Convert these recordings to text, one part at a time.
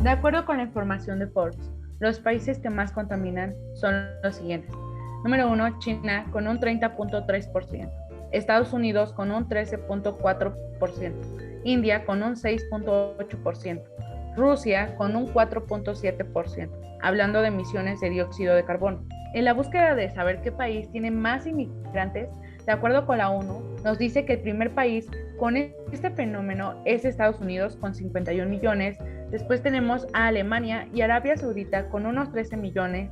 De acuerdo con la información de Forbes, los países que más contaminan son los siguientes. Número 1, China con un 30.3%, Estados Unidos con un 13.4%, India con un 6.8%, Rusia con un 4.7%, hablando de emisiones de dióxido de carbono. En la búsqueda de saber qué país tiene más inmigrantes, de acuerdo con la ONU, nos dice que el primer país con este fenómeno es Estados Unidos con 51 millones, después tenemos a Alemania y Arabia Saudita con unos 13 millones,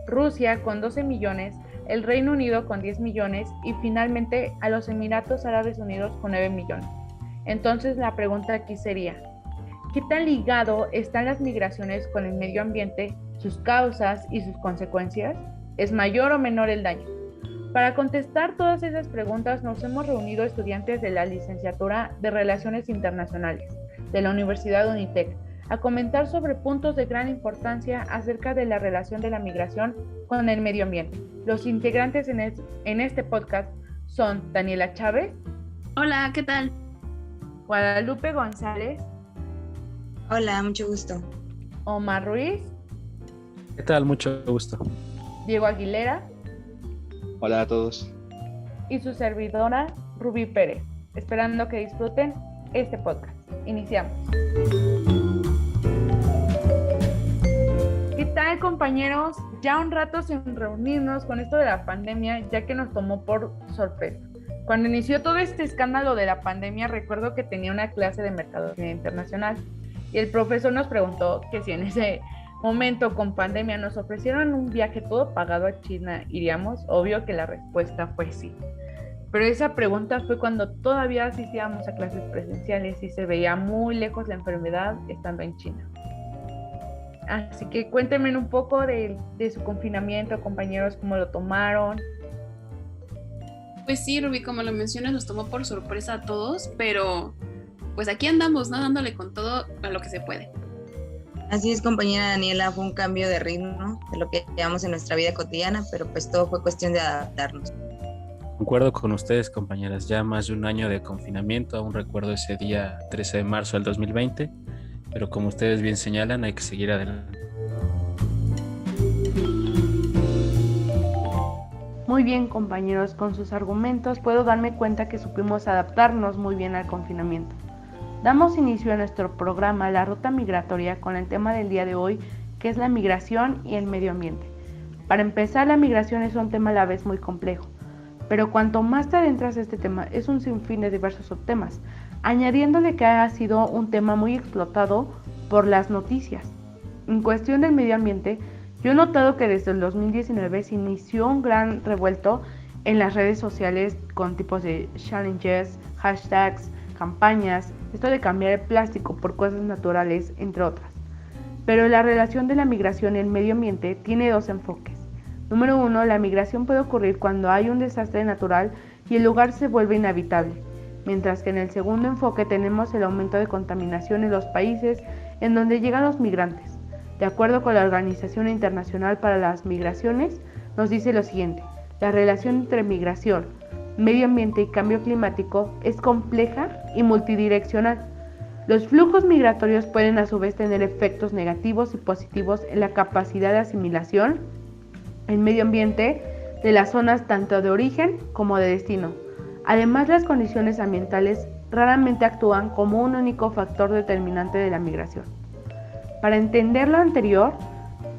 Rusia con 12 millones, el Reino Unido con 10 millones y finalmente a los Emiratos Árabes Unidos con 9 millones. Entonces la pregunta aquí sería, ¿qué tan ligado están las migraciones con el medio ambiente, sus causas y sus consecuencias? ¿Es mayor o menor el daño? Para contestar todas esas preguntas nos hemos reunido estudiantes de la licenciatura de Relaciones Internacionales de la Universidad Unitec a comentar sobre puntos de gran importancia acerca de la relación de la migración con el medio ambiente. Los integrantes en este podcast son Daniela Chávez. Hola, ¿qué tal? Guadalupe González. Hola, mucho gusto. Omar Ruiz. ¿Qué tal? Mucho gusto. Diego Aguilera. Hola a todos. Y su servidora, Rubí Pérez. Esperando que disfruten este podcast. Iniciamos. ¿Qué tal, compañeros? Ya un rato sin reunirnos con esto de la pandemia, ya que nos tomó por sorpresa. Cuando inició todo este escándalo de la pandemia, recuerdo que tenía una clase de mercadotecnia internacional y el profesor nos preguntó que si en ese momento con pandemia nos ofrecieron un viaje todo pagado a China, ¿iríamos? Obvio que la respuesta fue sí. Pero esa pregunta fue cuando todavía asistíamos a clases presenciales y se veía muy lejos la enfermedad estando en China. Así que cuéntenme un poco de su confinamiento, compañeros, cómo lo tomaron. Pues sí, Rubí, como lo mencionas, nos tomó por sorpresa a todos, pero pues aquí andamos, ¿no? Dándole con todo a lo que se puede. Así es, compañera Daniela, fue un cambio de ritmo de lo que llevamos en nuestra vida cotidiana, pero pues todo fue cuestión de adaptarnos. Concuerdo con ustedes, compañeras, ya más de un año de confinamiento, aún recuerdo ese día 13 de marzo del 2020, pero como ustedes bien señalan, hay que seguir adelante. Muy bien, compañeros, con sus argumentos puedo darme cuenta que supimos adaptarnos muy bien al confinamiento. Damos inicio a nuestro programa La Ruta Migratoria con el tema del día de hoy, que es la migración y el medio ambiente. Para empezar, la migración es un tema a la vez muy complejo, pero cuanto más te adentras a este tema, es un sinfín de diversos subtemas, añadiéndole que ha sido un tema muy explotado por las noticias. En cuestión del medio ambiente, yo he notado que desde el 2019 se inició un gran revuelto en las redes sociales con tipos de challenges, hashtags, campañas, esto de cambiar el plástico por cosas naturales, entre otras. Pero la relación de la migración y el medio ambiente tiene dos enfoques. Número 1, la migración puede ocurrir cuando hay un desastre natural y el lugar se vuelve inhabitable, mientras que en el segundo enfoque tenemos el aumento de contaminación en los países en donde llegan los migrantes. De acuerdo con la Organización Internacional para las Migraciones, nos dice lo siguiente: la relación entre migración, medio ambiente y cambio climático es compleja y multidireccional. Los flujos migratorios pueden a su vez tener efectos negativos y positivos en la capacidad de asimilación, el medio ambiente de las zonas tanto de origen como de destino. Además, las condiciones ambientales raramente actúan como un único factor determinante de la migración. Para entender lo anterior,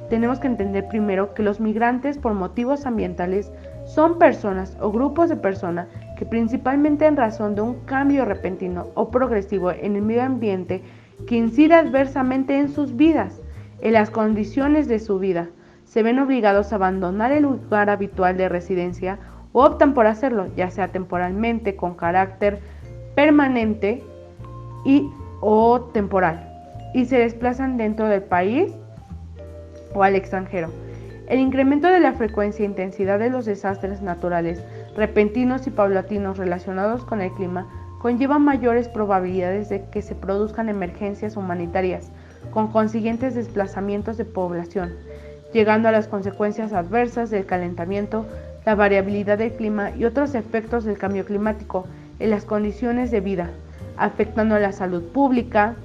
tenemos que entender primero que los migrantes por motivos ambientales son personas o grupos de personas que principalmente en razón de un cambio repentino o progresivo en el medio ambiente que incide adversamente en sus vidas, en las condiciones de su vida, se ven obligados a abandonar el lugar habitual de residencia o optan por hacerlo, ya sea temporalmente, con carácter permanente o temporal, y se desplazan dentro del país o al extranjero. El incremento de la frecuencia e intensidad de los desastres naturales, repentinos y paulatinos relacionados con el clima, conlleva mayores probabilidades de que se produzcan emergencias humanitarias, con consiguientes desplazamientos de población, llegando a las consecuencias adversas del calentamiento, la variabilidad del clima y otros efectos del cambio climático en las condiciones de vida, afectando a la salud pública,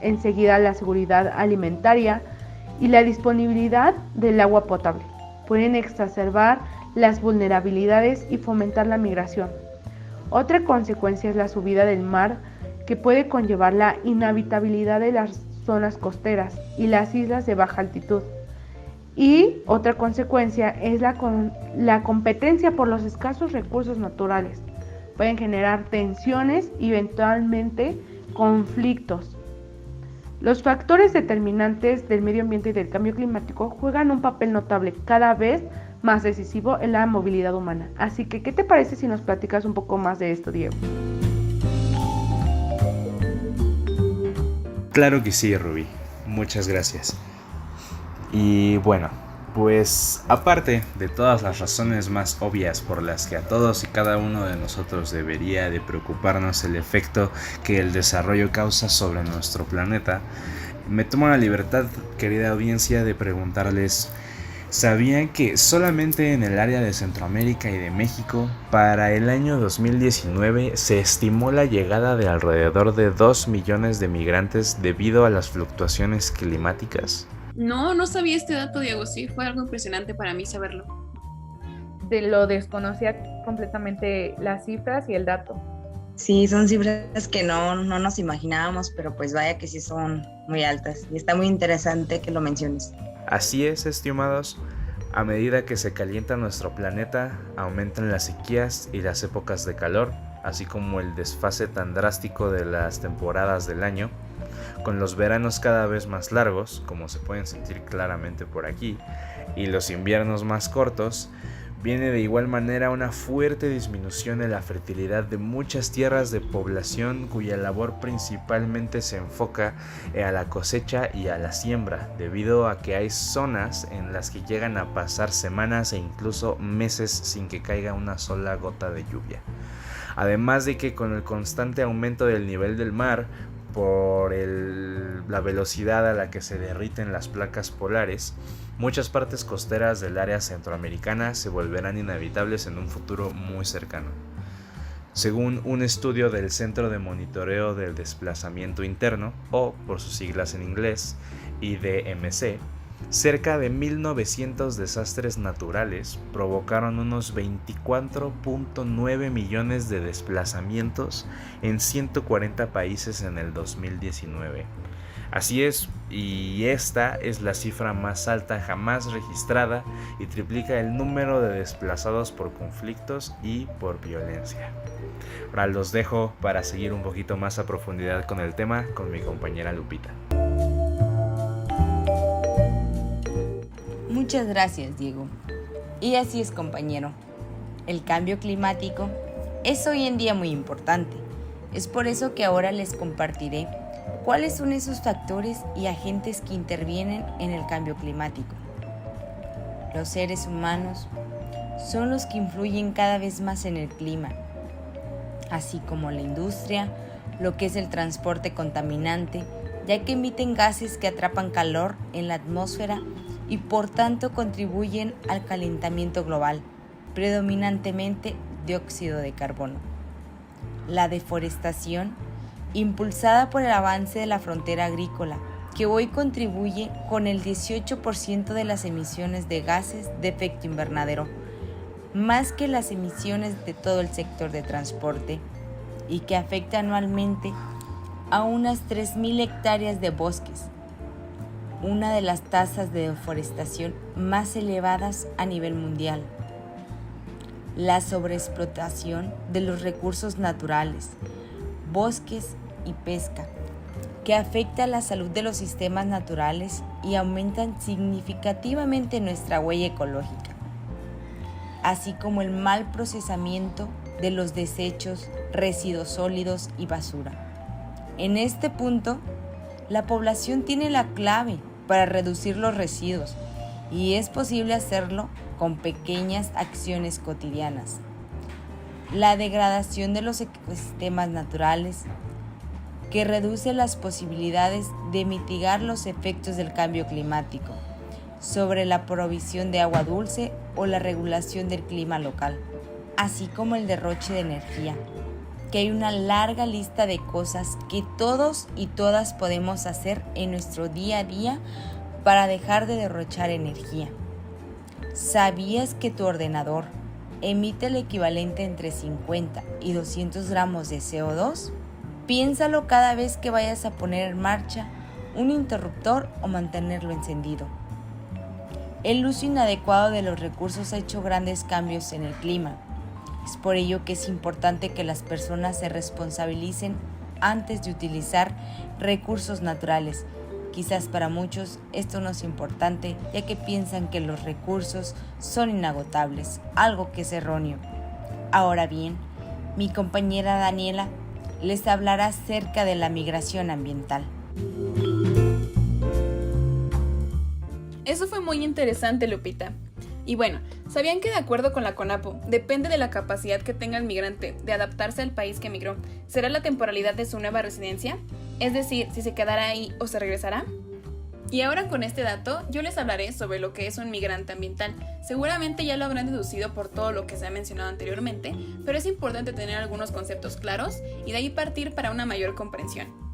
enseguida la seguridad alimentaria y la disponibilidad del agua potable. Pueden exacerbar las vulnerabilidades y fomentar la migración. Otra consecuencia es la subida del mar, que puede conllevar la inhabitabilidad de las zonas costeras y las islas de baja altitud. Y otra consecuencia es la competencia por los escasos recursos naturales. Pueden generar tensiones y eventualmente conflictos. Los factores determinantes del medio ambiente y del cambio climático juegan un papel notable, cada vez más decisivo en la movilidad humana. Así que, ¿qué te parece si nos platicas un poco más de esto, Diego? Claro que sí, Rubí. Muchas gracias. Y bueno, pues aparte de todas las razones más obvias por las que a todos y cada uno de nosotros debería de preocuparnos el efecto que el desarrollo causa sobre nuestro planeta, me tomo la libertad, querida audiencia, de preguntarles: ¿sabían que solamente en el área de Centroamérica y de México, para el año 2019, se estimó la llegada de alrededor de 2 millones de migrantes debido a las fluctuaciones climáticas? No sabía este dato, Diego. Sí, fue algo impresionante para mí saberlo. Lo desconocía completamente las cifras y el dato. Sí, son cifras que no nos imaginábamos, pero pues vaya que sí son muy altas. Y está muy interesante que lo menciones. Así es, estimados. A medida que se calienta nuestro planeta, aumentan las sequías y las épocas de calor, así como el desfase tan drástico de las temporadas del año, con los veranos cada vez más largos, como se pueden sentir claramente por aquí, y los inviernos más cortos. Viene de igual manera una fuerte disminución en la fertilidad de muchas tierras de población cuya labor principalmente se enfoca a la cosecha y a la siembra, debido a que hay zonas en las que llegan a pasar semanas e incluso meses sin que caiga una sola gota de lluvia. Además de que con el constante aumento del nivel del mar, por la velocidad a la que se derriten las placas polares, muchas partes costeras del área centroamericana se volverán inhabitables en un futuro muy cercano. Según un estudio del Centro de Monitoreo del Desplazamiento Interno, o por sus siglas en inglés, IDMC, cerca de 1900 desastres naturales provocaron unos 24.9 millones de desplazamientos en 140 países en el 2019. Así es, y esta es la cifra más alta jamás registrada y triplica el número de desplazados por conflictos y por violencia. Ahora los dejo para seguir un poquito más a profundidad con el tema con mi compañera Lupita. Muchas gracias, Diego. Y así es, compañero. El cambio climático es hoy en día muy importante. Es por eso que ahora les compartiré cuáles son esos factores y agentes que intervienen en el cambio climático. Los seres humanos son los que influyen cada vez más en el clima, así como la industria, lo que es el transporte contaminante, ya que emiten gases que atrapan calor en la atmósfera y por tanto contribuyen al calentamiento global, predominantemente dióxido de carbono. La deforestación, impulsada por el avance de la frontera agrícola, que hoy contribuye con el 18% de las emisiones de gases de efecto invernadero, más que las emisiones de todo el sector de transporte, y que afecta anualmente a unas 3.000 hectáreas de bosques, una de las tasas de deforestación más elevadas a nivel mundial. La sobreexplotación de los recursos naturales, bosques y pesca, que afecta a la salud de los sistemas naturales y aumentan significativamente nuestra huella ecológica, así como el mal procesamiento de los desechos, residuos sólidos y basura. En este punto, la población tiene la clave para reducir los residuos y es posible hacerlo con pequeñas acciones cotidianas. La degradación de los ecosistemas naturales, que reduce las posibilidades de mitigar los efectos del cambio climático sobre la provisión de agua dulce o la regulación del clima local, así como el derroche de energía, que hay una larga lista de cosas que todos y todas podemos hacer en nuestro día a día para dejar de derrochar energía. ¿Sabías que tu ordenador emite el equivalente entre 50 y 200 gramos de CO2? Piénsalo cada vez que vayas a poner en marcha un interruptor o mantenerlo encendido. El uso inadecuado de los recursos ha hecho grandes cambios en el clima. Es por ello que es importante que las personas se responsabilicen antes de utilizar recursos naturales. Quizás para muchos esto no es importante, ya que piensan que los recursos son inagotables, algo que es erróneo. Ahora bien, mi compañera Daniela les hablará acerca de la migración ambiental. Eso fue muy interesante, Lupita. Y bueno, ¿sabían que de acuerdo con la CONAPO, depende de la capacidad que tenga el migrante de adaptarse al país que emigró, será la temporalidad de su nueva residencia? Es decir, si se quedará ahí o se regresará. Y ahora con este dato, yo les hablaré sobre lo que es un migrante ambiental. Seguramente ya lo habrán deducido por todo lo que se ha mencionado anteriormente, pero es importante tener algunos conceptos claros y de ahí partir para una mayor comprensión.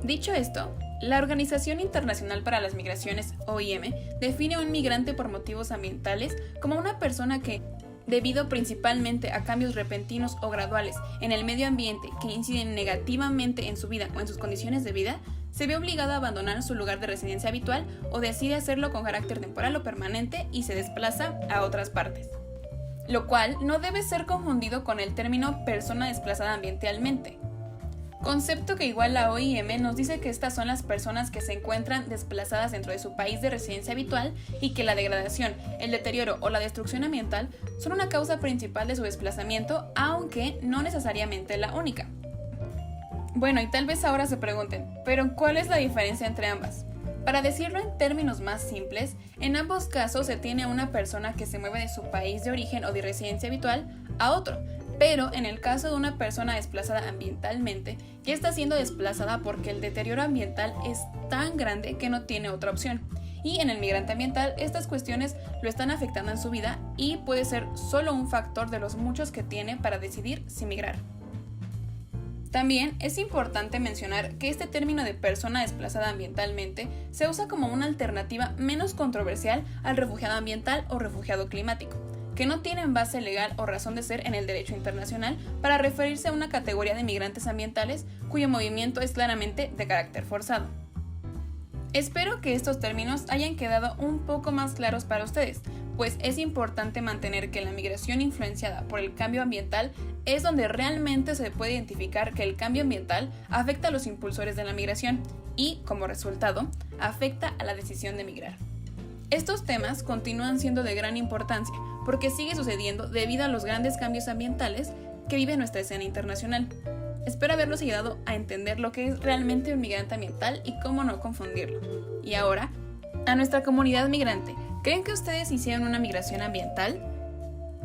Dicho esto, la Organización Internacional para las Migraciones, OIM, define a un migrante por motivos ambientales como una persona que, debido principalmente a cambios repentinos o graduales en el medio ambiente que inciden negativamente en su vida o en sus condiciones de vida, se ve obligado a abandonar su lugar de residencia habitual o decide hacerlo con carácter temporal o permanente y se desplaza a otras partes. Lo cual no debe ser confundido con el término persona desplazada ambientalmente, concepto que igual la OIM nos dice que estas son las personas que se encuentran desplazadas dentro de su país de residencia habitual y que la degradación, el deterioro o la destrucción ambiental son una causa principal de su desplazamiento, aunque no necesariamente la única. Bueno, y tal vez ahora se pregunten, ¿pero cuál es la diferencia entre ambas? Para decirlo en términos más simples, en ambos casos se tiene a una persona que se mueve de su país de origen o de residencia habitual a otro, pero en el caso de una persona desplazada ambientalmente, ya está siendo desplazada porque el deterioro ambiental es tan grande que no tiene otra opción. Y en el migrante ambiental, estas cuestiones lo están afectando en su vida y puede ser solo un factor de los muchos que tiene para decidir si migrar. También es importante mencionar que este término de persona desplazada ambientalmente se usa como una alternativa menos controversial al refugiado ambiental o refugiado climático, que no tienen base legal o razón de ser en el derecho internacional para referirse a una categoría de migrantes ambientales cuyo movimiento es claramente de carácter forzado. Espero que estos términos hayan quedado un poco más claros para ustedes, pues es importante mantener que la migración influenciada por el cambio ambiental es donde realmente se puede identificar que el cambio ambiental afecta a los impulsores de la migración y, como resultado, afecta a la decisión de migrar. Estos temas continúan siendo de gran importancia porque sigue sucediendo debido a los grandes cambios ambientales que vive nuestra escena internacional. Espero haberlos ayudado a entender lo que es realmente un migrante ambiental y cómo no confundirlo. Y ahora, a nuestra comunidad migrante, ¿creen que ustedes hicieron una migración ambiental?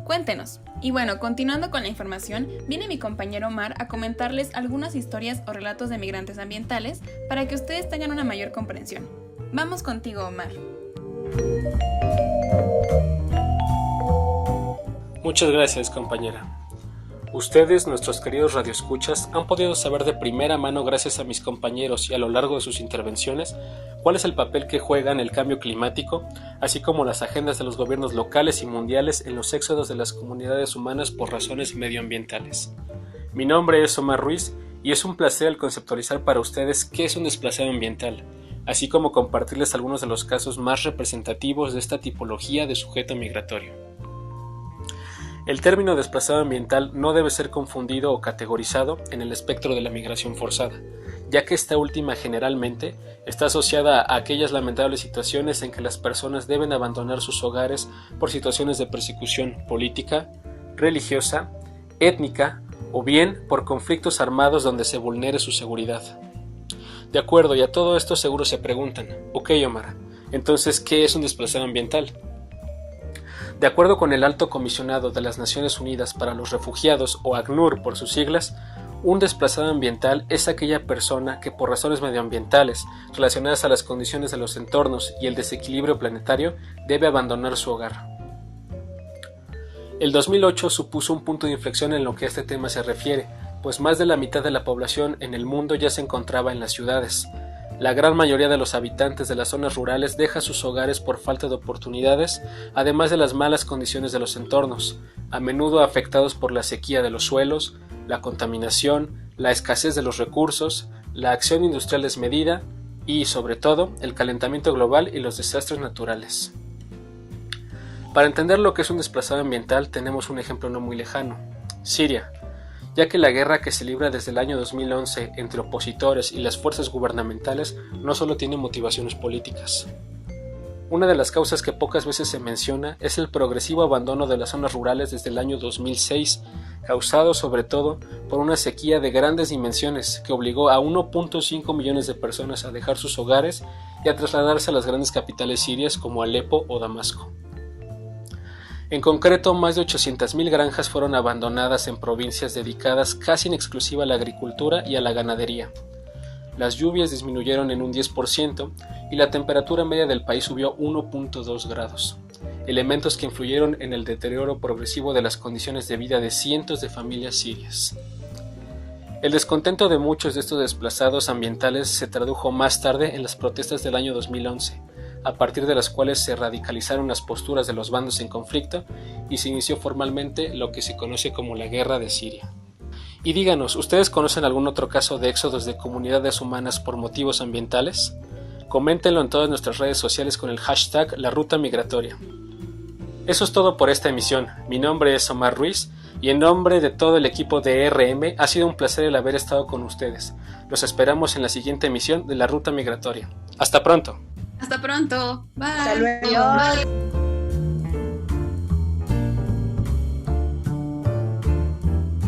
Cuéntenos. Y bueno, continuando con la información, viene mi compañero Omar a comentarles algunas historias o relatos de migrantes ambientales para que ustedes tengan una mayor comprensión. Vamos contigo, Omar. Muchas gracias, compañera. Ustedes, nuestros queridos radioescuchas, han podido saber de primera mano, gracias a mis compañeros y a lo largo de sus intervenciones, cuál es el papel que juega en el cambio climático, así como las agendas de los gobiernos locales y mundiales en los éxodos de las comunidades humanas por razones medioambientales. Mi nombre es Omar Ruiz y es un placer el conceptualizar para ustedes qué es un desplazado ambiental, así como compartirles algunos de los casos más representativos de esta tipología de sujeto migratorio. El término desplazado ambiental no debe ser confundido o categorizado en el espectro de la migración forzada, ya que esta última generalmente está asociada a aquellas lamentables situaciones en que las personas deben abandonar sus hogares por situaciones de persecución política, religiosa, étnica o bien por conflictos armados donde se vulnere su seguridad. De acuerdo, y a todo esto seguro se preguntan, ok Omar, entonces ¿qué es un desplazado ambiental? De acuerdo con el Alto Comisionado de las Naciones Unidas para los Refugiados, o ACNUR por sus siglas, un desplazado ambiental es aquella persona que por razones medioambientales relacionadas a las condiciones de los entornos y el desequilibrio planetario debe abandonar su hogar. El 2008 supuso un punto de inflexión en lo que a este tema se refiere, pues más de la mitad de la población en el mundo ya se encontraba en las ciudades. La gran mayoría de los habitantes de las zonas rurales deja sus hogares por falta de oportunidades, además de las malas condiciones de los entornos, a menudo afectados por la sequía de los suelos, la contaminación, la escasez de los recursos, la acción industrial desmedida y, sobre todo, el calentamiento global y los desastres naturales. Para entender lo que es un desplazado ambiental tenemos un ejemplo no muy lejano, Siria, ya que la guerra que se libra desde el año 2011 entre opositores y las fuerzas gubernamentales no solo tiene motivaciones políticas. Una de las causas que pocas veces se menciona es el progresivo abandono de las zonas rurales desde el año 2006, causado sobre todo por una sequía de grandes dimensiones que obligó a 1.5 millones de personas a dejar sus hogares y a trasladarse a las grandes capitales sirias como Alepo o Damasco. En concreto, más de 800.000 granjas fueron abandonadas en provincias dedicadas casi en exclusiva a la agricultura y a la ganadería. Las lluvias disminuyeron en un 10% y la temperatura media del país subió 1.2 grados, elementos que influyeron en el deterioro progresivo de las condiciones de vida de cientos de familias sirias. El descontento de muchos de estos desplazados ambientales se tradujo más tarde en las protestas del año 2011, a partir de las cuales se radicalizaron las posturas de los bandos en conflicto y se inició formalmente lo que se conoce como la Guerra de Siria. Y díganos, ¿ustedes conocen algún otro caso de éxodos de comunidades humanas por motivos ambientales? Coméntenlo en todas nuestras redes sociales con el hashtag La Ruta Migratoria. Eso es todo por esta emisión. Mi nombre es Omar Ruiz y en nombre de todo el equipo de RM ha sido un placer el haber estado con ustedes. Los esperamos en la siguiente emisión de La Ruta Migratoria. ¡Hasta pronto! Hasta pronto. Bye. Hasta luego. Adiós.